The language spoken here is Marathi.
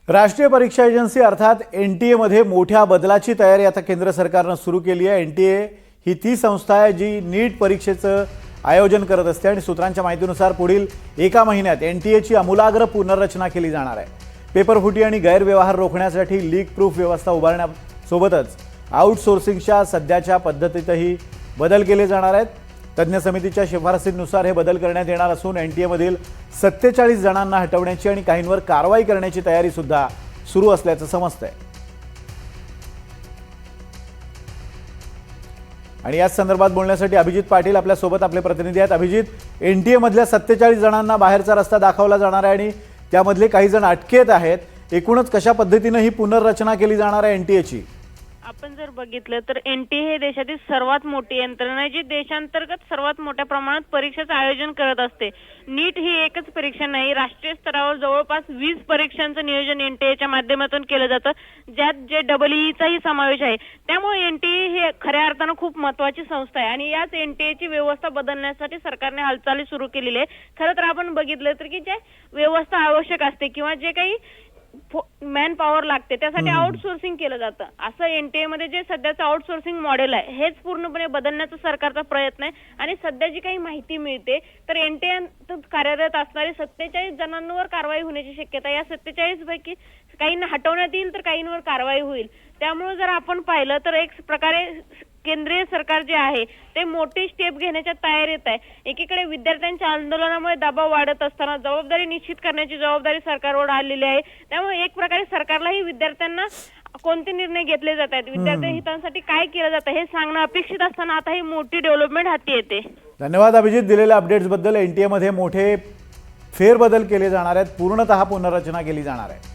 राष्ट्रीय परीक्षा एजन्सी अर्थात एनटीए मध्ये मोठ्या बदलाची तयारी आता केंद्र सरकारने सुरू केली आहे। एनटीए ही ती संस्था आहे जी नीट परीक्षेचं आयोजन करत असते आणि सूत्रांच्या माहितीनुसार पुढील एका महिन्यात एनटीएची आमूलाग्र पुनर्रचना केली जाणार आहे। पेपरफुटी आणि गैरव्यवहार रोखण्यासाठी लीक प्रूफ व्यवस्था उभारण्यासोबतच आउटसोर्सिंगच्या सध्याच्या पद्धतीतही बदल केले जाणार आहेत। तज्ञ समितीच्या शिफारसींनुसार हे बदल करण्यात येणार असून एनटीए मधील 47 जणांना हटवण्याची आणि काहींवर कारवाई करण्याची तयारी सुद्धा सुरू असल्याचं समजतंय। आणि याच संदर्भात बोलण्यासाठी अभिजित पाटील आपल्या सोबत आपले प्रतिनिधी आहेत। अभिजित, एनटीए मधल्या 47 जणांना बाहेरचा रस्ता दाखवला जाणार आहे आणि त्यामधले काही जण अटकेत आहेत। एकूणच कशा पद्धतीने ही पुनर्रचना केली जाणार आहे एनटीएची? आपण जर बघितलं तर एनटीए हे देशातील सर्वात मोठी यंत्रणा आहे जी देशांतर्गत सर्वात मोठ्या प्रमाणात परीक्षेचं आयोजन करत असते। नीट ही एकच परीक्षा नाही, राष्ट्रीय स्तरावर जवळपास 20 परीक्षांचं नियोजन एनटीएच्या माध्यमातून केलं जातं, ज्यात जे EEचाही समावेश आहे। त्यामुळे एनटीए हे खऱ्या अर्थानं खूप महत्त्वाची संस्था आहे आणि याच एनटीएची व्यवस्था बदलण्यासाठी सरकारने हालचाली सुरू केलेली आहे। खरं तर आपण बघितलं तर की जे व्यवस्था आवश्यक असते किंवा जे काही मॅन पॉवर लागते त्यासाठी आउटसोर्सिंग केलं जातं। असं एनटीए मध्ये जे सध्याचं आउटसोर्सिंग मॉडेल आहे हेच पूर्णपणे बदलण्याचा सरकारचा प्रयत्न आहे। आणि सध्या जी काही माहिती मिळते तर एनटीए कार्यरत असणारे 47 जणांवर कारवाई होण्याची शक्यता आहे। या 47 पैकी काहींना हटवण्यात येईल तर काहींवर कारवाई होईल। त्यामुळे जर आपण पाहिलं तर एक प्रकारे केंद्रीय सरकार जे आहे ते मोठी स्टेप घेण्याच्या तयारीत आहे। एकीकडे विद्यार्थ्यांच्या आंदोलनामुळे दबाव वाढत असताना जबाबदारी निश्चित करण्याची जबाबदारी सरकारवर आलेली आहे। त्यामुळे एक प्रकारे सरकारलाही विद्यार्थ्यांना कोणते निर्णय घेतले जात आहेत, विद्यार्थी हितांसाठी काय केलं जातं हे सांगणं अपेक्षित असताना आता ही मोठी डेव्हलपमेंट हाती येते। धन्यवाद अभिजित, दिलेल्या अपडेट्स बद्दल। एनटीए मध्ये मोठे फेरबदल केले जाणार आहेत, पूर्णतः पुनर्रचना केली जाणार आहे।